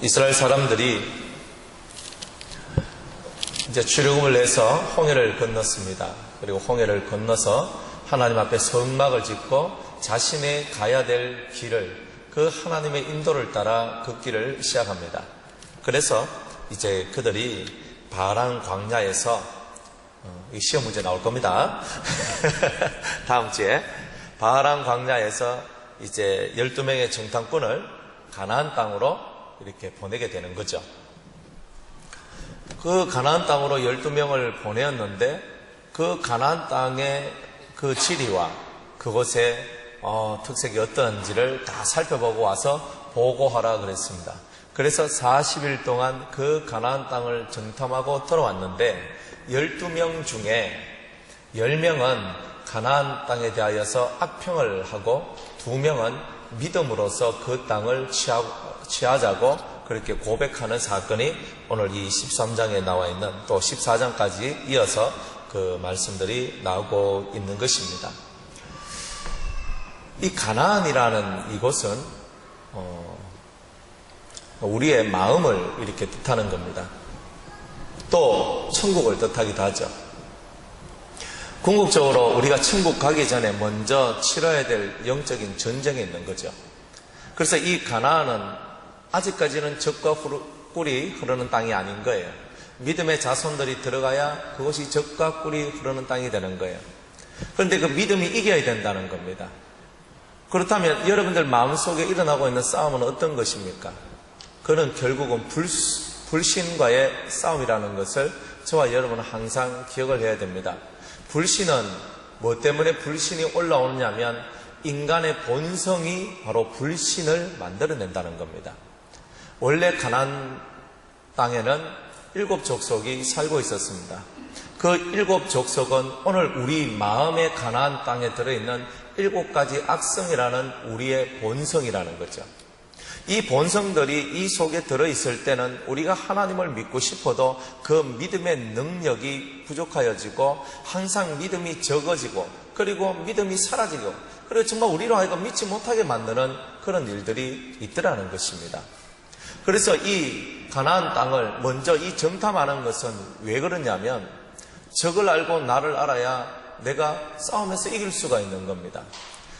이스라엘 사람들이 이제 출애굽을 내서 홍해를 건넜습니다. 그리고 홍해를 건너서 하나님 앞에 성막을 짓고 자신의 가야 될 길을, 그 하나님의 인도를 따라 걷기를 시작합니다. 그래서 이제 그들이 바란 광야에서, 이 시험 문제 나올 겁니다. 다음 주에 바란 광야에서 이제 12명의 정탐꾼을 가나안 땅으로 이렇게 보내게 되는 거죠. 그 가나안 땅으로 12명을 보내었는데 그 가나안 땅의 그 지리와 그곳의 특색이 어떤지를 다 살펴보고 와서 보고하라 그랬습니다. 그래서 40일 동안 그 가나안 땅을 정탐하고 돌아왔는데 12명 중에 10명은 가나안 땅에 대하여서 악평을 하고 2명은 믿음으로써 그 땅을 취하자고 그렇게 고백하는 사건이 오늘 이 13장에 나와 있는, 또 14장까지 이어서 그 말씀들이 나오고 있는 것입니다. 이 가나안이라는 이곳은 우리의 마음을 이렇게 뜻하는 겁니다. 또 천국을 뜻하기도 하죠. 궁극적으로 우리가 천국 가기 전에 먼저 치러야 될 영적인 전쟁이 있는 거죠. 그래서 이 가나안은 아직까지는 젖과 꿀이 흐르는 땅이 아닌 거예요. 믿음의 자손들이 들어가야 그것이 젖과 꿀이 흐르는 땅이 되는 거예요. 그런데 그 믿음이 이겨야 된다는 겁니다. 그렇다면 여러분들 마음속에 일어나고 있는 싸움은 어떤 것입니까? 그는 결국은 불신과의 싸움이라는 것을 저와 여러분은 항상 기억을 해야 됩니다. 불신은 뭐 때문에 불신이 올라오느냐면 인간의 본성이 바로 불신을 만들어낸다는 겁니다. 원래 가나안 땅에는 7 족속이 살고 있었습니다. 그 7 족속은 오늘 우리 마음의 가나안 땅에 들어있는 7가지 악성이라는 우리의 본성이라는 거죠. 이 본성들이 이 속에 들어있을 때는 우리가 하나님을 믿고 싶어도 그 믿음의 능력이 부족하여지고 항상 믿음이 적어지고 그리고 믿음이 사라지고 그리고 정말 우리로 하여금 믿지 못하게 만드는 그런 일들이 있더라는 것입니다. 그래서 이 가나안 땅을 먼저 이 정탐하는 것은 왜 그러냐면 적을 알고 나를 알아야 내가 싸움에서 이길 수가 있는 겁니다.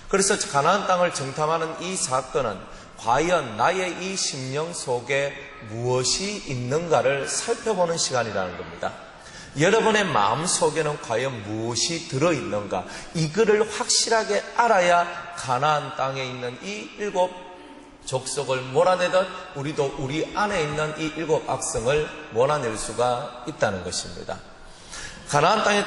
그래서 가나안 땅을 정탐하는 이 사건은 과연 나의 이 심령 속에 무엇이 있는가를 살펴보는 시간이라는 겁니다. 여러분의 마음 속에는 과연 무엇이 들어있는가, 이거를 확실하게 알아야 가나안 땅에 있는 이 7 족속을 몰아내듯 우리도 우리 안에 있는 이 7 악성을 몰아낼 수가 있다는 것입니다. 가나안 땅에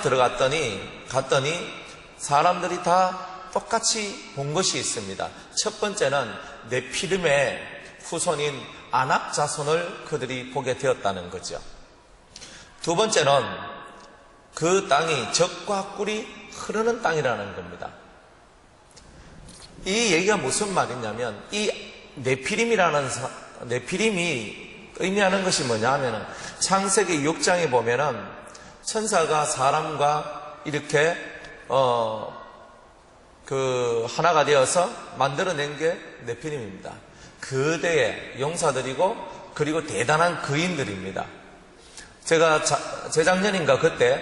갔더니 사람들이 다 똑같이 본 것이 있습니다. 첫 번째는 네피림의 후손인 아낙 자손을 그들이 보게 되었다는 거죠. 두 번째는 그 땅이 젖과 꿀이 흐르는 땅이라는 겁니다. 이 얘기가 무슨 말이냐면 이 네피림이 의미하는 것이 뭐냐 하면은 창세기 6장에 보면은 천사가 사람과 이렇게 하나가 되어서 만들어낸 게 네피림입니다. 그대의 용사들이고 그리고 대단한 거인들입니다. 제가 재작년인가 그때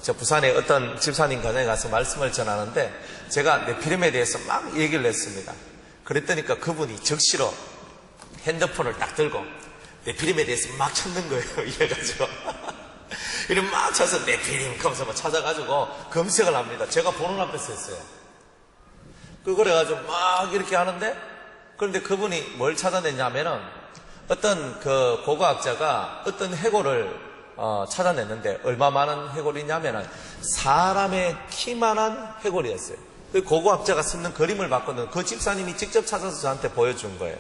저 부산의 어떤 집사님 가정에 가서 말씀을 전하는데 제가 네피림에 대해서 막 얘기를 했습니다. 그랬더니까 그분이 적시로 핸드폰을 딱 들고 네피림에 대해서 막 찾는 거예요. 이래가지고 이렇게 막 찾아서 네피림 하면서 막 찾아가지고 검색을 합니다. 제가 보는 앞에서 했어요. 그래가지고 막 이렇게 하는데, 그런데 그분이 뭘 찾아냈냐면은 어떤 그 고고학자가 어떤 해골을 찾아냈는데 얼마 많은 해골이냐면은 사람의 키만한 해골이었어요. 그 고고학자가 쓰는 그림을 봤거든요. 그 집사님이 직접 찾아서 저한테 보여준 거예요.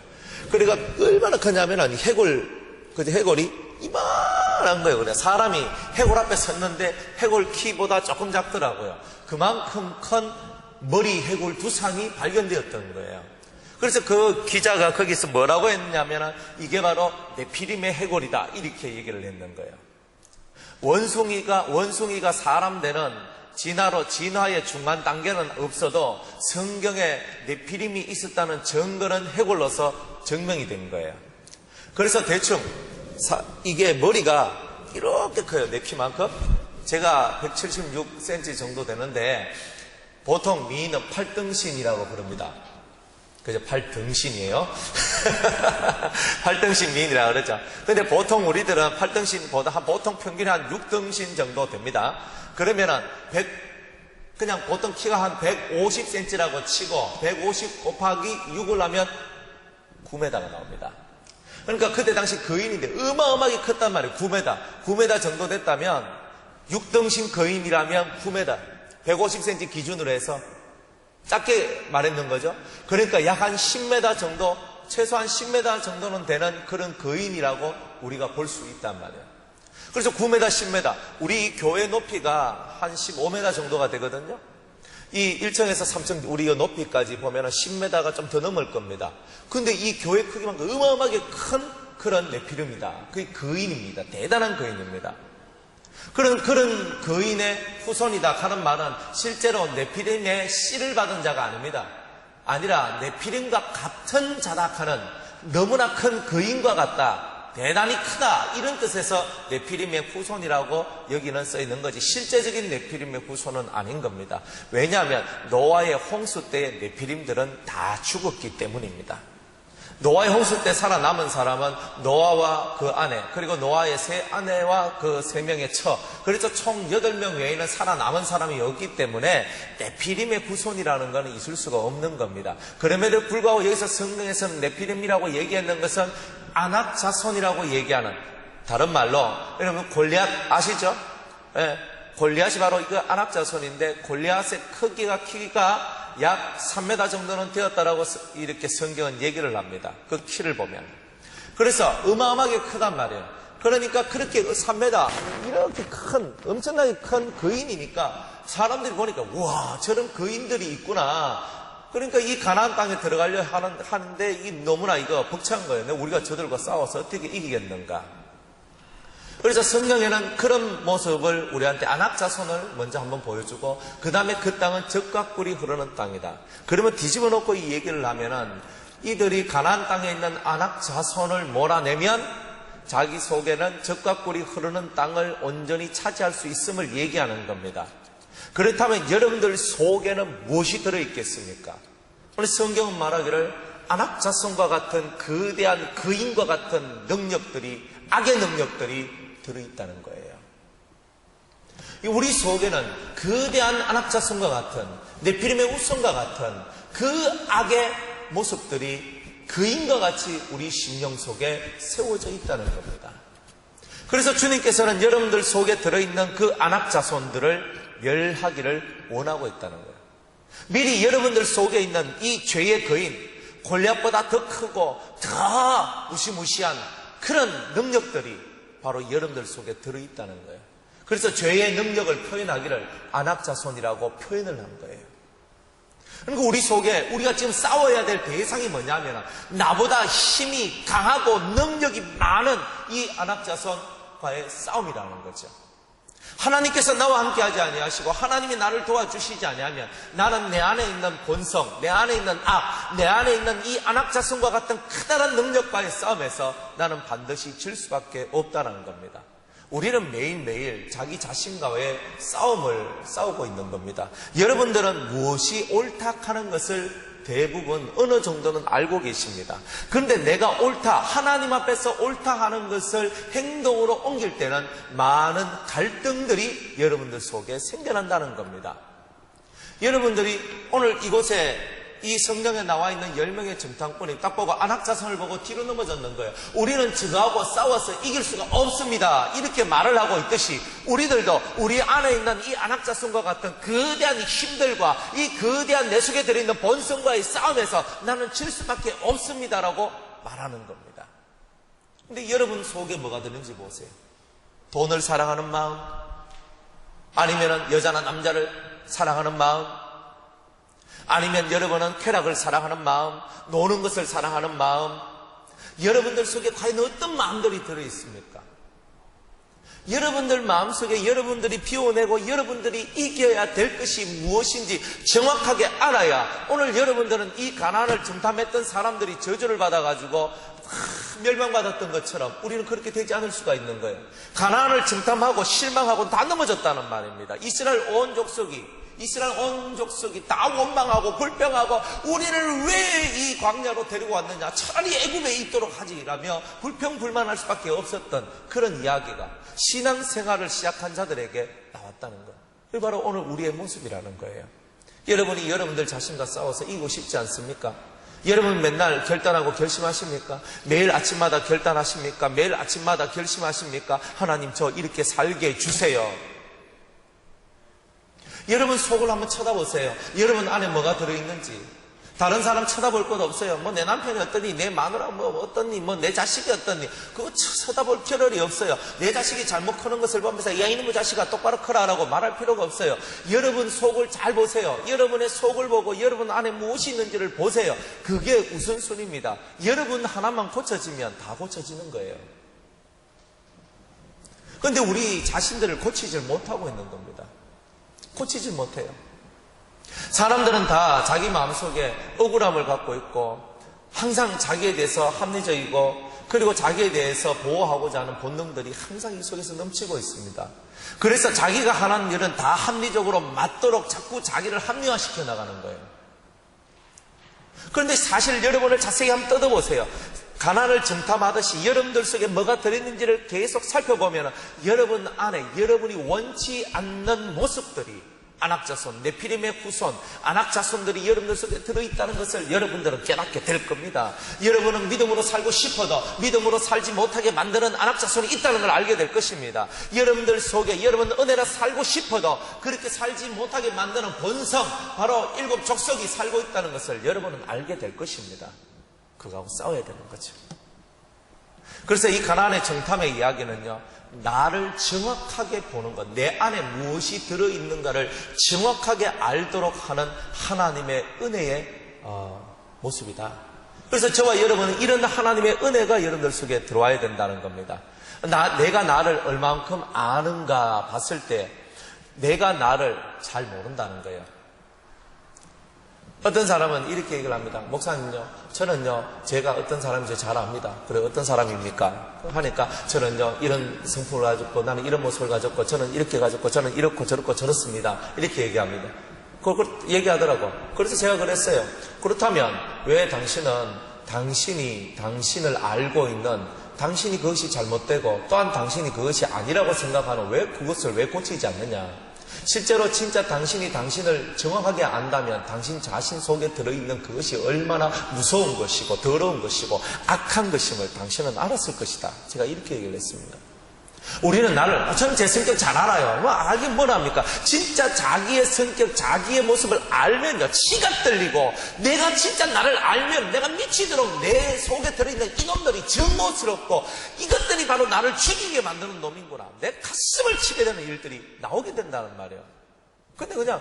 그러니까 얼마나 크냐면은 해골이 이만한 거예요. 그냥 사람이 해골 앞에 섰는데 해골 키보다 조금 작더라고요. 그만큼 큰 머리 해골 두상이 발견되었던 거예요. 그래서 그 기자가 거기서 뭐라고 했냐면 이게 바로 네피림의 해골이다 이렇게 얘기를 했는 거예요. 원숭이가 사람 되는 진화의 중간 단계는 없어도 성경에 네피림이 있었다는 증거는 해골로서 증명이 된 거예요. 그래서 대충 이게 머리가 이렇게 커요. 내 키만큼. 제가 176cm 정도 되는데 보통 미인은 팔등신이라고 부릅니다. 그죠? 팔등신이에요. 팔등신 미인이라고 그러죠. 근데 보통 우리들은 팔등신보다 보통 평균이 한 6등신 정도 됩니다. 그러면은 그냥 보통 키가 한 150cm라고 치고 150 곱하기 6을 하면 9m가 나옵니다. 그러니까 그때 당시 거인인데 어마어마하게 컸단 말이에요. 9m 정도 됐다면 6등신 거인이라면 9m 150cm 기준으로 해서 작게 말했는 거죠. 그러니까 약 한 10m 정도, 최소한 10m 정도는 되는 그런 거인이라고 우리가 볼 수 있단 말이에요. 그래서 9m, 10m, 우리 교회 높이가 한 15m 정도가 되거든요. 이 1층에서 3층 우리 높이까지 보면 10m가 좀 더 넘을 겁니다. 근데 이 교회 크기만큼 어마어마하게 큰 그런 네피림이다. 그게 거인입니다. 대단한 거인입니다. 그런 거인의 후손이다 하는 말은 실제로 네피림의 씨를 받은 자가 아닙니다. 아니라 네피림과 같은 자다 하는 너무나 큰 거인과 같다, 대단히 크다, 이런 뜻에서 네피림의 후손이라고 여기는 써있는 거지 실제적인 네피림의 후손은 아닌 겁니다. 왜냐하면 노아의 홍수 때 네피림들은 다 죽었기 때문입니다. 노아의 홍수 때 살아남은 사람은 노아와 그 아내, 그리고 노아의 세 아내와 그 세 명의 처, 그래서 총 8명 외에는 살아남은 사람이 없기 때문에 네피림의 후손이라는 것은 있을 수가 없는 겁니다. 그럼에도 불구하고 여기서 성경에서는 네피림이라고 얘기했는 것은 아낙 자손이라고 얘기하는, 다른 말로 여러분 골리앗 아시죠? 예, 골리앗이 바로 그 아낙 자손인데 골리앗의 키가 약 3m 정도는 되었다라고 이렇게 성경은 얘기를 합니다. 그 키를 보면. 그래서 어마어마하게 크단 말이에요. 그러니까 그렇게 3m 이렇게 큰, 엄청나게 큰 거인이니까 사람들이 보니까 와, 저런 거인들이 있구나. 그러니까 이 가나안 땅에 들어가려 하는데 이 너무나 이거 벅찬 거예요. 우리가 저들과 싸워서 어떻게 이기겠는가. 그래서 성경에는 그런 모습을 우리한테 아낙 자손을 먼저 한번 보여주고 그 다음에 그 땅은 젖과 꿀이 흐르는 땅이다. 그러면 뒤집어 놓고 이 얘기를 하면은 이들이 가나안 땅에 있는 아낙 자손을 몰아내면 자기 속에는 젖과 꿀이 흐르는 땅을 온전히 차지할 수 있음을 얘기하는 겁니다. 그렇다면 여러분들 속에는 무엇이 들어있겠습니까? 오늘 성경은 말하기를 아낙 자손과 같은 거대한 거인과 같은 능력들이, 악의 능력들이 들어있다는 거예요. 우리 속에는 거대한 아낙 자손과 같은, 네피림의 후손과 같은 그 악의 모습들이 거인과 같이 우리 심령 속에 세워져 있다는 겁니다. 그래서 주님께서는 여러분들 속에 들어있는 그 아낙 자손들을 멸하기를 원하고 있다는 거예요. 미리 여러분들 속에 있는 이 죄의 거인, 골리앗보다 더 크고 더 무시무시한 그런 능력들이 바로 여러분들 속에 들어있다는 거예요. 그래서 죄의 능력을 표현하기를 아낙 자손이라고 표현을 한 거예요. 그러니까 우리 속에 우리가 지금 싸워야 될 대상이 뭐냐면 나보다 힘이 강하고 능력이 많은 이 아낙 자손과의 싸움이라는 거죠. 하나님께서 나와 함께 하지 아니하시고 하나님이 나를 도와주시지 아니하면 나는 내 안에 있는 본성, 내 안에 있는 악, 내 안에 있는 이 아낙 자손과 같은 커다란 능력과의 싸움에서 나는 반드시 질 수밖에 없다는 겁니다. 우리는 매일매일 자기 자신과의 싸움을 싸우고 있는 겁니다. 여러분들은 무엇이 옳다 하는 것을 대부분 어느 정도는 알고 계십니다. 그런데 내가 옳다, 하나님 앞에서 옳다 하는 것을 행동으로 옮길 때는 많은 갈등들이 여러분들 속에 생겨난다는 겁니다. 여러분들이 오늘 이곳에 이 성경에 나와 있는 10명의 정탐꾼이 딱 보고 아낙 자손을 보고 뒤로 넘어졌는 거예요. 우리는 저하고 싸워서 이길 수가 없습니다. 이렇게 말을 하고 있듯이 우리들도 우리 안에 있는 이 아낙 자손과 같은 거대한 힘들과 이 거대한 내 속에 들어있는 본성과의 싸움에서 나는 질 수밖에 없습니다라고 말하는 겁니다. 근데 여러분 속에 뭐가 드는지 보세요. 돈을 사랑하는 마음, 아니면 여자나 남자를 사랑하는 마음, 아니면 여러분은 쾌락을 사랑하는 마음, 노는 것을 사랑하는 마음, 여러분들 속에 과연 어떤 마음들이 들어있습니까? 여러분들 마음속에 여러분들이 비워내고 여러분들이 이겨야 될 것이 무엇인지 정확하게 알아야 오늘 여러분들은 이 가난을 정탐했던 사람들이 저주를 받아가지고 멸망받았던 것처럼 우리는 그렇게 되지 않을 수가 있는 거예요. 가난을 정탐하고 실망하고 다 넘어졌다는 말입니다. 이스라엘 온 족속이 다 원망하고 불평하고 우리를 왜 이 광야로 데리고 왔느냐, 차라리 애굽에 있도록 하지라며 불평불만할 수밖에 없었던 그런 이야기가 신앙생활을 시작한 자들에게 나왔다는 거예요. 이게 바로 오늘 우리의 모습이라는 거예요. 여러분이 여러분들 자신과 싸워서 이기고 싶지 않습니까? 여러분 맨날 결단하고 결심하십니까? 매일 아침마다 결단하십니까? 매일 아침마다 결심하십니까? 하나님 저 이렇게 살게 해주세요. 여러분 속을 한번 쳐다보세요. 여러분 안에 뭐가 들어있는지. 다른 사람 쳐다볼 것 없어요. 뭐 내 남편이 어떠니, 내 마누라 뭐 어떠니, 뭐 내 자식이 어떠니, 그거 쳐다볼 겨를이 없어요. 내 자식이 잘못 크는 것을 보면서 야 이놈의 자식아 똑바로 크라라고 말할 필요가 없어요. 여러분 속을 잘 보세요. 여러분의 속을 보고 여러분 안에 무엇이 있는지를 보세요. 그게 우선순위입니다. 여러분 하나만 고쳐지면 다 고쳐지는 거예요. 그런데 우리 자신들을 고치질 못하고 있는 겁니다. 고치질 못해요. 사람들은 다 자기 마음속에 억울함을 갖고 있고 항상 자기에 대해서 합리적이고 그리고 자기에 대해서 보호하고자 하는 본능들이 항상 이 속에서 넘치고 있습니다. 그래서 자기가 하는 일은 다 합리적으로 맞도록 자꾸 자기를 합리화시켜 나가는 거예요. 그런데 사실 여러분을 자세히 한번 뜯어보세요. 가난을 정탐하듯이 여러분들 속에 뭐가 들어있는지를 계속 살펴보면 여러분 안에 여러분이 원치 않는 모습들이 안악자손, 네피림의 후손, 안악자손들이 여러분들 속에 들어있다는 것을 여러분들은 깨닫게 될 겁니다. 여러분은 믿음으로 살고 싶어도 믿음으로 살지 못하게 만드는 안악자손이 있다는 걸 알게 될 것입니다. 여러분들 속에 여러분 은혜로 살고 싶어도 그렇게 살지 못하게 만드는 본성, 바로 7 족속이 살고 있다는 것을 여러분은 알게 될 것입니다. 그거하고 싸워야 되는 거죠. 그래서 이 가나안의 정탐의 이야기는요, 나를 정확하게 보는 것, 내 안에 무엇이 들어있는가를 정확하게 알도록 하는 하나님의 은혜의 모습이다. 그래서 저와 여러분은 이런 하나님의 은혜가 여러분들 속에 들어와야 된다는 겁니다. 내가 나를 얼만큼 아는가 봤을 때 내가 나를 잘 모른다는 거예요. 어떤 사람은 이렇게 얘기를 합니다. 목사님요, 저는요, 제가 어떤 사람인지 잘 압니다. 그래, 어떤 사람입니까? 하니까 저는요, 이런 성품을 가졌고, 나는 이런 모습을 가졌고, 저는 이렇게 가졌고, 저는 이렇고 저렇고 저렇습니다. 이렇게 얘기합니다. 그걸 얘기하더라고. 그래서 제가 그랬어요. 그렇다면 왜 당신이 당신을 알고 있는, 당신이 그것이 잘못되고 또한 당신이 그것이 아니라고 생각하는 왜 그것을 왜 고치지 않느냐? 실제로 진짜 당신이 당신을 정확하게 안다면 당신 자신 속에 들어있는 그것이 얼마나 무서운 것이고 더러운 것이고 악한 것임을 당신은 알았을 것이다. 제가 이렇게 얘기를 했습니다. 우리는 저는 제 성격 잘 알아요. 알긴 뭐랍니까? 진짜 자기의 성격, 자기의 모습을 알면요, 치가 떨리고, 내가 진짜 나를 알면 내가 미치도록 내 속에 들어있는 이놈들이 정모스럽고, 이것들이 바로 나를 죽이게 만드는 놈이구나. 내 가슴을 치게 되는 일들이 나오게 된다는 말이에요. 근데 그냥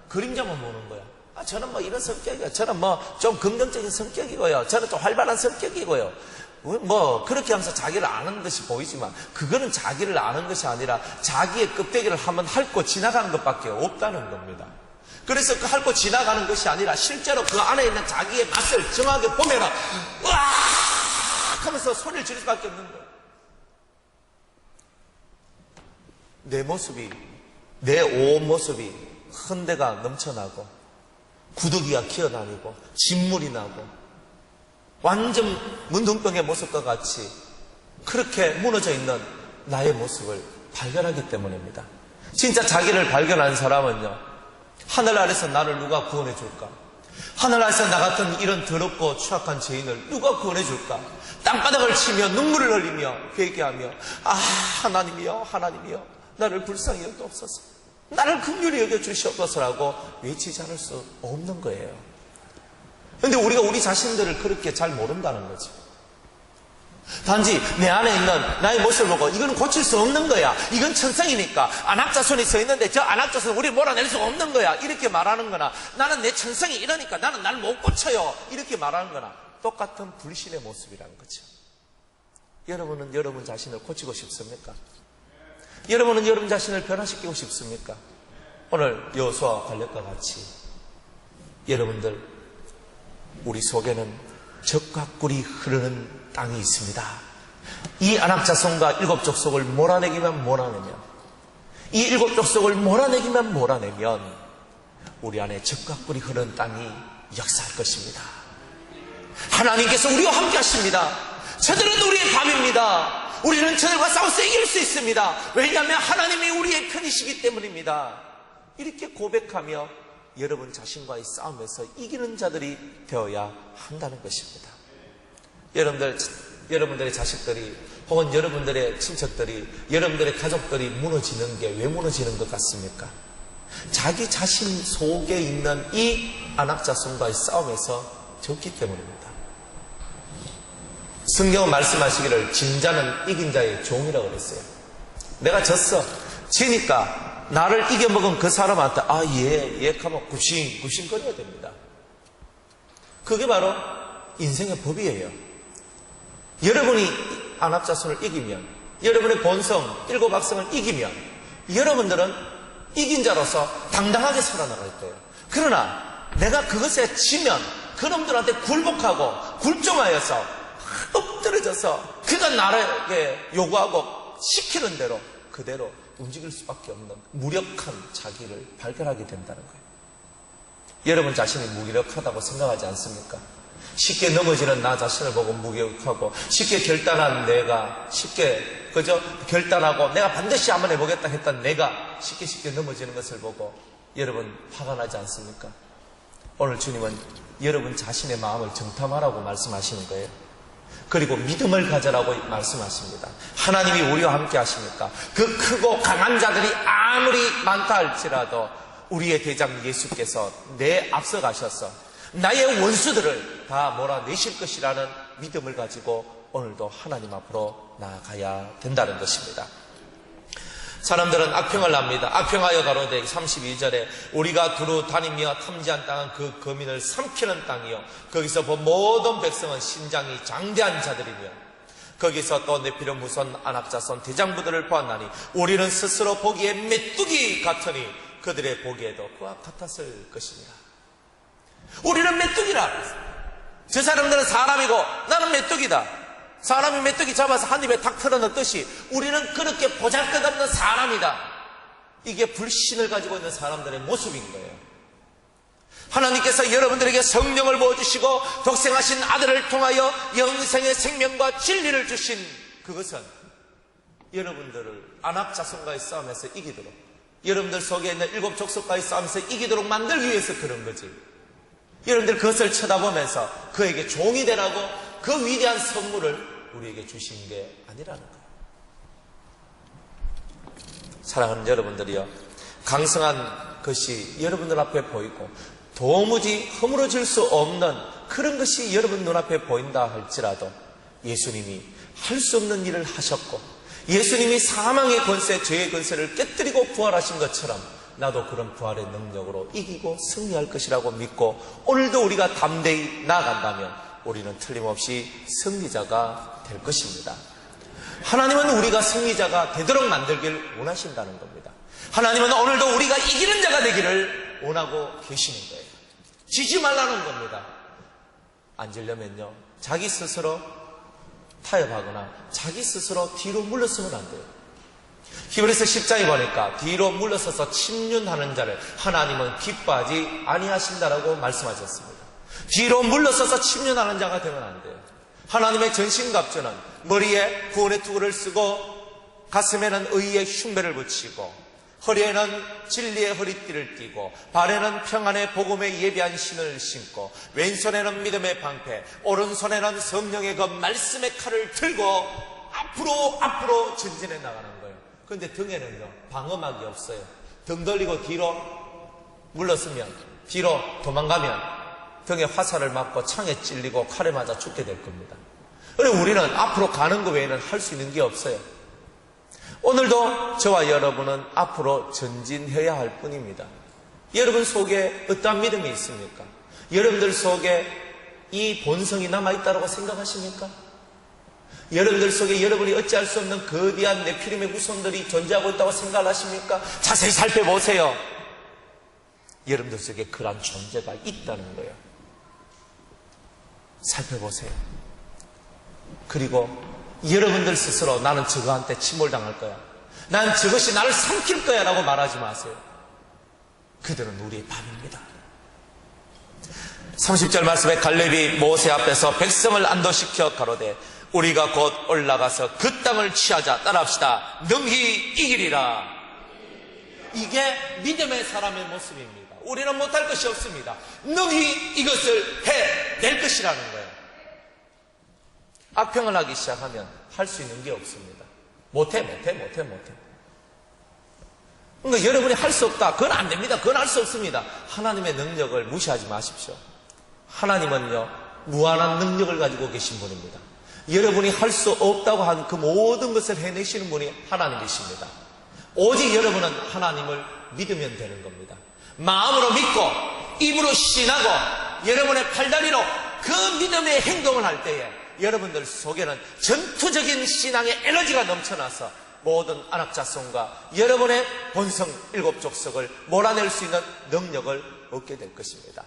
그림자만 보는 거야. 저는 뭐 이런 성격이고요. 저는 뭐 좀 긍정적인 성격이고요. 저는 좀 활발한 성격이고요. 그렇게 하면서 자기를 아는 듯이 보이지만, 그거는 자기를 아는 것이 아니라 자기의 껍데기를 한번 핥고 지나가는 것밖에 없다는 겁니다. 그래서 그 핥고 지나가는 것이 아니라 실제로 그 안에 있는 자기의 맛을 정확하게 보면은, 으악! 하면서 소리를 지를 수밖에 없는 거예요. 내 모습이, 내 온 모습이 흔대가 넘쳐나고, 구더기가 기어다니고, 진물이 나고, 완전 문둥병의 모습과 같이 그렇게 무너져 있는 나의 모습을 발견하기 때문입니다. 진짜 자기를 발견한 사람은요, 하늘 아래서 나를 누가 구원해 줄까? 하늘 아래서 나 같은 이런 더럽고 추악한 죄인을 누가 구원해 줄까? 땅바닥을 치며 눈물을 흘리며 회개하며, 하나님이여, 하나님이여, 나를 불쌍히 여기옵소서, 나를 긍휼히 여겨 주시옵소서라고 외치지 않을 수 없는 거예요. 그런데 우리가 우리 자신들을 그렇게 잘 모른다는 거죠. 단지 내 안에 있는 나의 모습을 보고 이거는 고칠 수 없는 거야, 이건 천성이니까, 안악자손이 서 있는데 저 안악자손은 우리를 몰아낼 수 없는 거야, 이렇게 말하는 거나, 나는 내 천성이 이러니까 나는 날 못 고쳐요, 이렇게 말하는 거나 똑같은 불신의 모습이라는 거죠. 여러분은 여러분 자신을 고치고 싶습니까? 여러분은 여러분 자신을 변화시키고 싶습니까? 오늘 여호수아와 갈렙과 같이 여러분들, 우리 속에는 젖과 꿀이 흐르는 땅이 있습니다. 이 아낙 자손과 일곱 족속을 몰아내기만 몰아내면, 이 일곱 족속을 몰아내면 우리 안에 젖과 꿀이 흐르는 땅이 역사할 것입니다. 하나님께서 우리와 함께 하십니다. 저들은 우리의 밤입니다. 우리는 저들과 싸워서 이길 수 있습니다. 왜냐하면 하나님이 우리의 편이시기 때문입니다. 이렇게 고백하며 여러분 자신과의 싸움에서 이기는 자들이 되어야 한다는 것입니다. 여러분들의 자식들이 혹은 여러분들의 친척들이, 여러분들의 가족들이 무너지는 게 왜 무너지는 것 같습니까? 자기 자신 속에 있는 이 아낙 자손과의 싸움에서 졌기 때문입니다. 성경은 말씀하시기를 진자는 이긴 자의 종이라고 그랬어요. 내가 졌어. 지니까 나를 이겨먹은 그 사람한테 얘 하면 굽신거려야 됩니다. 그게 바로 인생의 법이에요. 여러분이 아낙 자손을 이기면, 여러분의 본성, 일곱 악성을 이기면 여러분들은 이긴 자로서 당당하게 살아나갈 거예요. 그러나 내가 그것에 지면 그놈들한테 굴복하고 굴종하여서 엎드려져서 그가 나에게 요구하고 시키는 대로 그대로 움직일 수밖에 없는 무력한 자기를 발견하게 된다는 거예요. 여러분 자신이 무기력하다고 생각하지 않습니까? 쉽게 넘어지는 나 자신을 보고 무기력하고, 쉽게 결단한 내가, 쉽게 결단하고 내가 반드시 한번 해보겠다 했던 내가 쉽게 넘어지는 것을 보고 여러분 화가 나지 않습니까? 오늘 주님은 여러분 자신의 마음을 정탐하라고 말씀하시는 거예요. 그리고 믿음을 가져라고 말씀하십니다. 하나님이 우리와 함께 하십니까? 그 크고 강한 자들이 아무리 많다 할지라도 우리의 대장 예수께서 내 앞서 가셔서 나의 원수들을 다 몰아내실 것이라는 믿음을 가지고 오늘도 하나님 앞으로 나아가야 된다는 것입니다. 사람들은 악평을 납니다. 악평하여 가로되 32절에 우리가 두루 다니며 탐지한 땅은 그 거민을 삼키는 땅이요 거기서 본 모든 백성은 신장이 장대한 자들이며 거기서 또 네피려 무선 아낙자손 대장부들을 보았나니 우리는 스스로 보기에 메뚜기 같으니 그들의 보기에도 그와 같았을 것입니다. 우리는 메뚜기라. 저 사람들은 사람이고 나는 메뚜기다. 사람이 메뚜기 잡아서 한 입에 탁 털어넣듯이 우리는 그렇게 보잘것없는 사람이다. 이게 불신을 가지고 있는 사람들의 모습인 거예요. 하나님께서 여러분들에게 성령을 부어주시고 독생하신 아들을 통하여 영생의 생명과 진리를 주신 그것은 여러분들을 아낙 자손과의 싸움에서 이기도록, 여러분들 속에 있는 일곱 족속과의 싸움에서 이기도록 만들기 위해서 그런 거지. 여러분들 그것을 쳐다보면서 그에게 종이 되라고 그 위대한 선물을 우리에게 주신 게 아니라는 거예요. 사랑하는 여러분들이요, 강성한 것이 여러분들 앞에 보이고 도무지 허물어질 수 없는 그런 것이 여러분 눈앞에 보인다 할지라도 예수님이 할 수 없는 일을 하셨고 예수님이 사망의 권세, 죄의 권세를 깨뜨리고 부활하신 것처럼 나도 그런 부활의 능력으로 이기고 승리할 것이라고 믿고 오늘도 우리가 담대히 나아간다면 우리는 틀림없이 승리자가 될 것입니다. 하나님은 우리가 승리자가 되도록 만들길 원하신다는 겁니다. 하나님은 오늘도 우리가 이기는 자가 되기를 원하고 계시는 거예요. 지지 말라는 겁니다. 앉으려면요, 자기 스스로 타협하거나 자기 스스로 뒤로 물러서면 안 돼요. 히브리서 10장에 보니까 뒤로 물러서서 침륜하는 자를 하나님은 기뻐하지 아니하신다라고 말씀하셨습니다. 뒤로 물러서서 침륜하는 자가 되면 안 돼요. 하나님의 전신갑주는 머리에 구원의 투구를 쓰고 가슴에는 의의 흉배를 붙이고 허리에는 진리의 허리띠를 띠고 발에는 평안의 복음에 예비한 신을 신고 왼손에는 믿음의 방패, 오른손에는 성령의 그 말씀의 칼을 들고 앞으로 전진해 나가는 거예요. 그런데 등에는요, 방어막이 없어요. 등 돌리고 뒤로 물러서면, 뒤로 도망가면 등에 화살을 맞고 창에 찔리고 칼에 맞아 죽게 될 겁니다. 그리고 우리는 앞으로 가는 것 외에는 할 수 있는 게 없어요. 오늘도 저와 여러분은 앞으로 전진해야 할 뿐입니다. 여러분 속에 어떠한 믿음이 있습니까? 여러분들 속에 이 본성이 남아있다고 생각하십니까? 여러분들 속에 여러분이 어찌할 수 없는 거대한 네피림의 후손들이 존재하고 있다고 생각하십니까? 자세히 살펴보세요. 여러분들 속에 그러한 존재가 있다는 거예요. 살펴보세요. 그리고 여러분들 스스로 나는 저거한테 침몰당할 거야, 난 저것이 나를 삼킬 거야 라고 말하지 마세요. 그들은 우리의 밥입니다. 30절 말씀에 갈렙이 모세 앞에서 백성을 안도시켜 가로되 우리가 곧 올라가서 그 땅을 취하자. 따라합시다. 능히 이기리라. 이게 믿음의 사람의 모습입니다. 우리는 못할 것이 없습니다. 능히 이것을 해낼 것이라는 거예요. 악평을 하기 시작하면 할 수 있는 게 없습니다. 못해. 그러니까 여러분이 할 수 없다, 그건 안 됩니다, 그건 할 수 없습니다. 하나님의 능력을 무시하지 마십시오. 하나님은요, 무한한 능력을 가지고 계신 분입니다. 여러분이 할 수 없다고 한 그 모든 것을 해내시는 분이 하나님이십니다. 오직 여러분은 하나님을 믿으면 되는 겁니다. 마음으로 믿고 입으로 신하고 여러분의 팔다리로 그 믿음의 행동을 할 때에 여러분들 속에는 전투적인 신앙의 에너지가 넘쳐나서 모든 안악자손과 여러분의 본성 7족속을 몰아낼 수 있는 능력을 얻게 될 것입니다.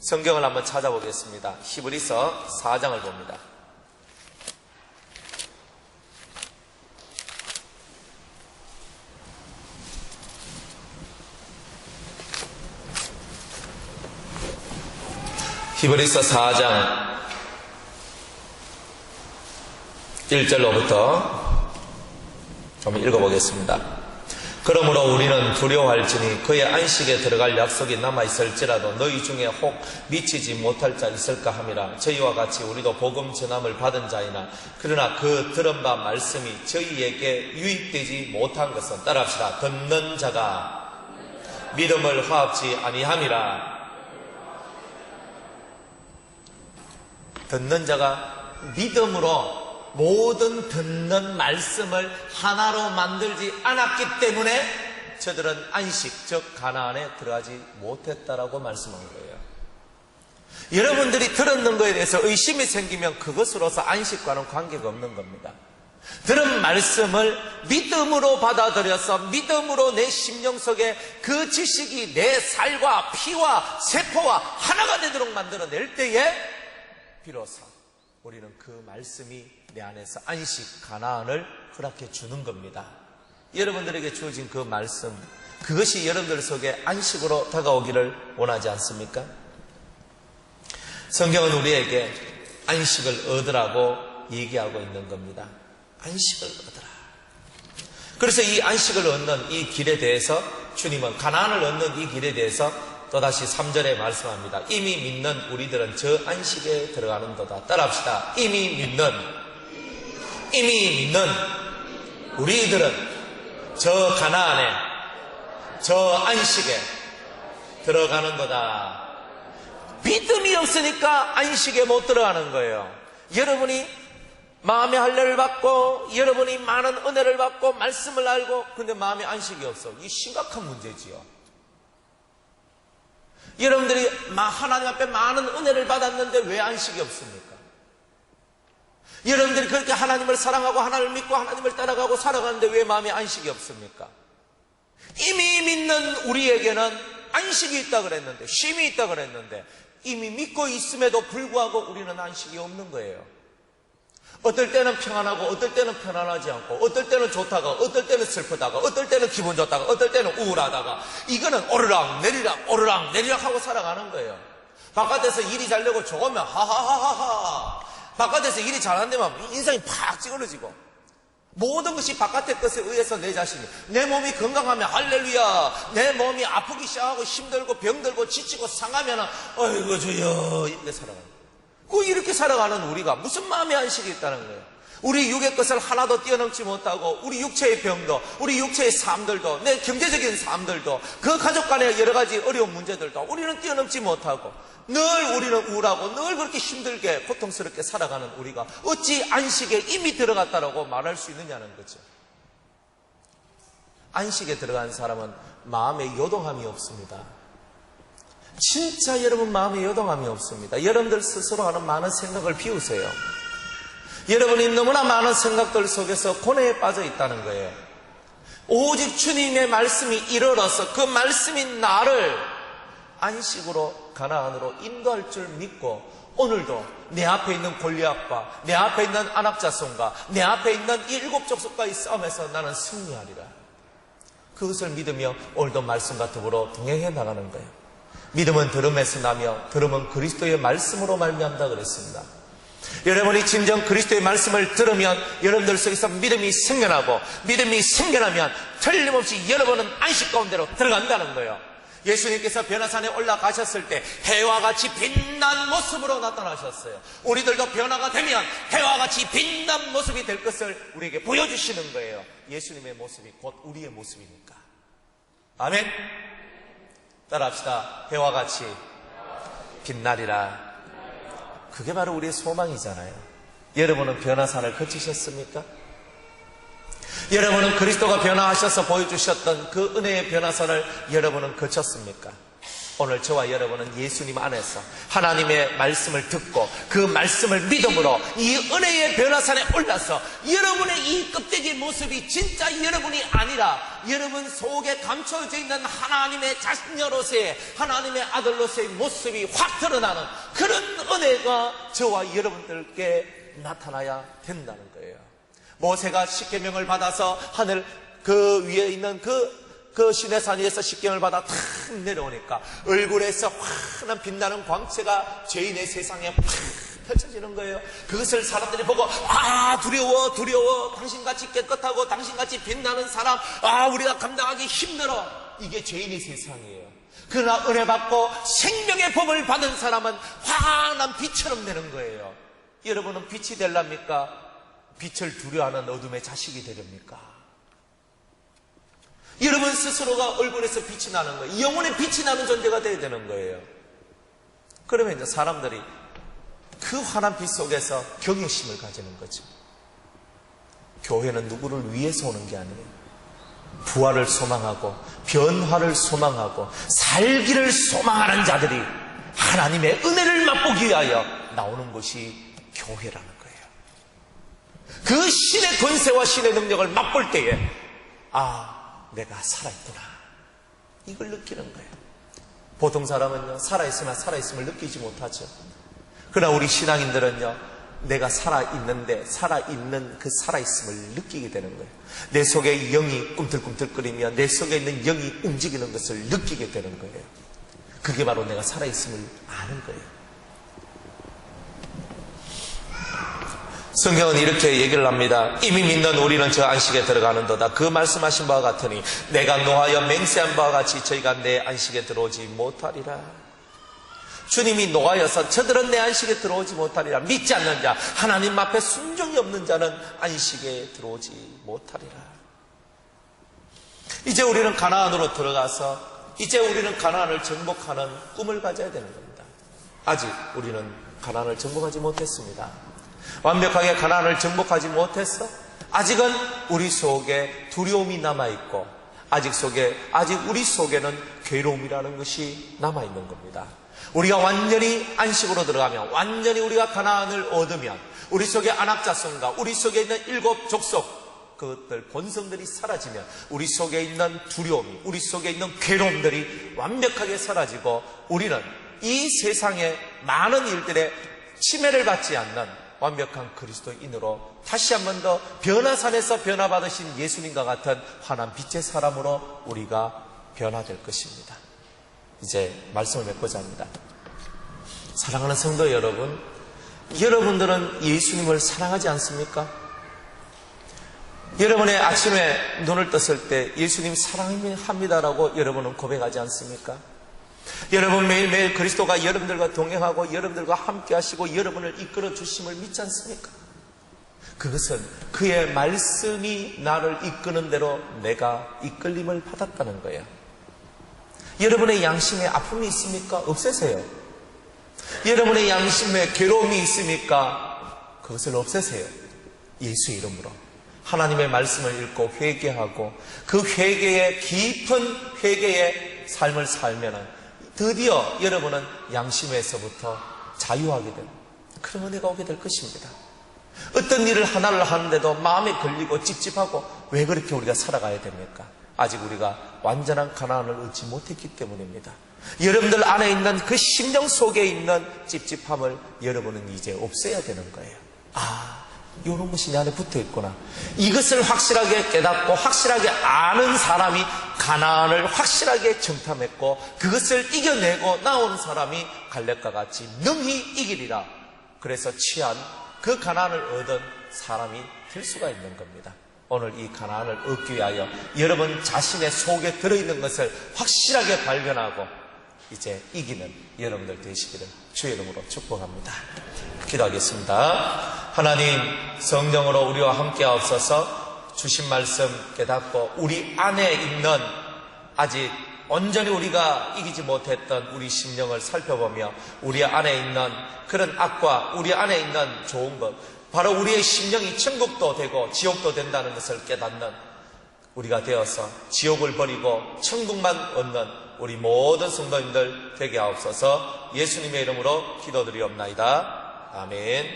성경을 한번 찾아보겠습니다. 히브리서 4장을 봅니다. 히브리서 4장 1절로부터 한번 읽어보겠습니다. 그러므로 우리는 두려워할지니 그의 안식에 들어갈 약속이 남아있을지라도 너희 중에 혹 미치지 못할 자 있을까 함이라. 저희와 같이 우리도 복음 전함을 받은 자이나 그러나 그 들은 바 말씀이 저희에게 유익되지 못한 것은, 따라합시다, 듣는 자가 믿음을 화합지 아니함이라. 듣는 자가 믿음으로 모든 듣는 말씀을 하나로 만들지 않았기 때문에 저들은 안식, 즉 가나안에 들어가지 못했다라고 말씀한 거예요. 여러분들이 들었는 것에 대해서 의심이 생기면 그것으로서 안식과는 관계가 없는 겁니다. 들은 말씀을 믿음으로 받아들여서 믿음으로 내 심령 속에 그 지식이 내 살과 피와 세포와 하나가 되도록 만들어낼 때에 비로소 우리는 그 말씀이 내 안에서 안식, 가나안을 허락해 주는 겁니다. 여러분들에게 주어진 그 말씀, 그것이 여러분들 속에 안식으로 다가오기를 원하지 않습니까? 성경은 우리에게 안식을 얻으라고 얘기하고 있는 겁니다. 안식을 얻으라. 그래서 이 안식을 얻는 이 길에 대해서 주님은, 가나안을 얻는 이 길에 대해서 또다시 3절에 말씀합니다. 이미 믿는 우리들은 저 안식에 들어가는도다. 따라합시다. 이미 믿는 우리들은 저 가나안에, 저 안식에 들어가는 거다. 믿음이 없으니까 안식에 못 들어가는 거예요. 여러분이 마음의 할례를 받고 여러분이 많은 은혜를 받고 말씀을 알고, 근데 마음에 안식이 없어. 이 심각한 문제지요. 여러분들이 하나님 앞에 많은 은혜를 받았는데 왜 안식이 없습니까? 여러분들이 그렇게 하나님을 사랑하고 하나님을 믿고 하나님을 따라가고 살아가는데 왜 마음에 안식이 없습니까? 이미 믿는 우리에게는 안식이 있다 그랬는데, 쉼이 있다 그랬는데, 이미 믿고 있음에도 불구하고 우리는 안식이 없는 거예요. 어떨 때는 평안하고 어떨 때는 편안하지 않고, 어떨 때는 좋다가 어떨 때는 슬프다가 어떨 때는 기분 좋다가 어떨 때는 우울하다가, 이거는 오르락 내리락 하고 살아가는 거예요. 바깥에서 일이 잘 되고 좋으면 하하하하하, 바깥에서 일이 잘 안 되면 인상이 팍 찌그러지고, 모든 것이 바깥의 것에 의해서 내 자신이, 내 몸이 건강하면 할렐루야, 내 몸이 아프기 시작하고 힘들고 병들고 지치고 상하면 어이구 주여, 이렇게 살아가는 거예요. 이렇게 살아가는 우리가 무슨 마음의 안식이 있다는 거예요. 우리 육의 것을 하나도 뛰어넘지 못하고, 우리 육체의 병도, 우리 육체의 삶들도, 내 경제적인 삶들도, 그 가족 간의 여러 가지 어려운 문제들도 우리는 뛰어넘지 못하고, 늘 우리는 우울하고 늘 그렇게 힘들게 고통스럽게 살아가는 우리가 어찌 안식에 이미 들어갔다라고 말할 수 있느냐는 거죠. 안식에 들어간 사람은 마음에 요동함이 없습니다. 진짜 여러분 마음에 요동함이 없습니다. 여러분들 스스로 하는 많은 생각을 비우세요. 여러분이 너무나 많은 생각들 속에서 고뇌에 빠져 있다는 거예요. 오직 주님의 말씀이 이르러서 그 말씀이 나를 안식으로 가나안으로 인도할 줄 믿고 오늘도 내 앞에 있는 골리앗과 내 앞에 있는 안악자손과 내 앞에 있는 이 일곱 족속과의 싸움에서 나는 승리하리라. 그것을 믿으며 오늘도 말씀과 더불어 동행해 나가는 거예요. 믿음은 들음에서 나며 들음은 그리스도의 말씀으로 말미암다 그랬습니다. 여러분이 진정 그리스도의 말씀을 들으면 여러분들 속에서 믿음이 생겨나고 믿음이 생겨나면 틀림없이 여러분은 안식 가운데로 들어간다는 거예요. 예수님께서 변화산에 올라가셨을 때 해와 같이 빛난 모습으로 나타나셨어요. 우리들도 변화가 되면 해와 같이 빛난 모습이 될 것을 우리에게 보여주시는 거예요. 예수님의 모습이 곧 우리의 모습이니까. 아멘. 따라합시다. 해와 같이 빛나리라. 그게 바로 우리의 소망이잖아요. 여러분은 변화산을 거치셨습니까? 여러분은 그리스도가 변화하셔서 보여주셨던 그 은혜의 변화선을 여러분은 거쳤습니까? 오늘 저와 여러분은 예수님 안에서 하나님의 말씀을 듣고 그 말씀을 믿음으로 이 은혜의 변화산에 올라서 여러분의 이 껍데기 모습이 진짜 여러분이 아니라 여러분 속에 감춰져 있는 하나님의 자녀로서의 하나님의 아들로서의 모습이 확 드러나는 그런 은혜가 저와 여러분들께 나타나야 된다는 거예요. 모세가 십계명을 받아서 하늘 그 위에 있는 그 시내산 위에서 십계명을 받아 탁 내려오니까 얼굴에서 환한 빛나는 광채가 죄인의 세상에 팍 펼쳐지는 거예요. 그것을 사람들이 보고 두려워 당신같이 깨끗하고 당신같이 빛나는 사람 우리가 감당하기 힘들어. 이게 죄인의 세상이에요. 그러나 은혜 받고 생명의 법을 받은 사람은 환한 빛처럼 되는 거예요. 여러분은 빛이 되랍니까? 빛을 두려워하는 어둠의 자식이 되렵니까? 여러분 스스로가 얼굴에서 빛이 나는 거예요. 영혼의 빛이 나는 존재가 되어야 되는 거예요. 그러면 이제 사람들이 그 환한 빛 속에서 경외심을 가지는 거죠. 교회는 누구를 위해서 오는 게 아니에요. 부활을 소망하고 변화를 소망하고 살기를 소망하는 자들이 하나님의 은혜를 맛보기 위하여 나오는 것이 교회라는 거예요. 그 신의 권세와 신의 능력을 맛볼 때에 내가 살아있구나 이걸 느끼는 거예요. 보통 사람은요 살아있음을 느끼지 못하죠. 그러나 우리 신앙인들은요 내가 살아있는데 살아있는 그 살아있음을 느끼게 되는 거예요. 내 속에 영이 꿈틀꿈틀거리며 내 속에 있는 영이 움직이는 것을 느끼게 되는 거예요. 그게 바로 내가 살아있음을 아는 거예요. 성경은 이렇게 얘기를 합니다. 이미 믿는 우리는 저 안식에 들어가는도다. 그 말씀하신 바와 같으니 내가 노하여 맹세한 바와 같이 저희가 내 안식에 들어오지 못하리라. 주님이 노하여서 저들은 내 안식에 들어오지 못하리라. 믿지 않는 자, 하나님 앞에 순종이 없는 자는 안식에 들어오지 못하리라. 이제 우리는 가나안으로 들어가서 이제 우리는 가나안을 정복하는 꿈을 가져야 되는 겁니다. 아직 우리는 가나안을 정복하지 못했습니다. 완벽하게 가나안을 정복하지 못했어? 아직은 우리 속에 두려움이 남아있고 아직 우리 속에는 괴로움이라는 것이 남아있는 겁니다. 우리가 완전히 안식으로 들어가면 완전히 우리가 가나안을 얻으면 우리 속에 안악자손과 우리 속에 있는 일곱 족속 그것들 본성들이 사라지면 우리 속에 있는 두려움이 우리 속에 있는 괴로움들이 완벽하게 사라지고 우리는 이 세상의 많은 일들에 침해를 받지 않는 완벽한 그리스도인으로 다시 한 번 더 변화산에서 변화받으신 예수님과 같은 환한 빛의 사람으로 우리가 변화될 것입니다. 이제 말씀을 맺고자 합니다. 사랑하는 성도 여러분, 여러분들은 예수님을 사랑하지 않습니까? 여러분의 아침에 눈을 떴을 때 예수님 사랑합니다라고 여러분은 고백하지 않습니까? 여러분 매일매일 그리스도가 여러분들과 동행하고 여러분들과 함께 하시고 여러분을 이끌어 주심을 믿지 않습니까? 그것은 그의 말씀이 나를 이끄는 대로 내가 이끌림을 받았다는 거예요. 여러분의 양심에 아픔이 있습니까? 없애세요. 여러분의 양심에 괴로움이 있습니까? 그것을 없애세요. 예수의 이름으로 하나님의 말씀을 읽고 회개하고 그 회개의 깊은 회개의 삶을 살면은 드디어 여러분은 양심에서부터 자유하게 되는 그런 은혜가 오게 될 것입니다. 어떤 일을 하나를 하는데도 마음에 걸리고 찝찝하고 왜 그렇게 우리가 살아가야 됩니까? 아직 우리가 완전한 가나안을 얻지 못했기 때문입니다. 여러분들 안에 있는 그 심령 속에 있는 찝찝함을 여러분은 이제 없애야 되는 거예요. 이런 것이 내 안에 붙어 있구나. 이것을 확실하게 깨닫고 확실하게 아는 사람이 가나안을 확실하게 정탐했고 그것을 이겨내고 나온 사람이 갈렙과 같이 능히 이기리라. 그래서 취한 그 가나안을 얻은 사람이 될 수가 있는 겁니다. 오늘 이 가나안을 얻기 위하여 여러분 자신의 속에 들어있는 것을 확실하게 발견하고 이제 이기는 여러분들 되시기를 주의 이름으로 축복합니다. 기도하겠습니다. 하나님, 성령으로 우리와 함께 하옵소서. 주신 말씀 깨닫고 우리 안에 있는 아직 온전히 우리가 이기지 못했던 우리 심령을 살펴보며 우리 안에 있는 그런 악과 우리 안에 있는 좋은 것, 바로 우리의 심령이 천국도 되고 지옥도 된다는 것을 깨닫는 우리가 되어서 지옥을 버리고 천국만 얻는 우리 모든 성도님들 되게 하옵소서. 예수님의 이름으로 기도드리옵나이다. 아멘.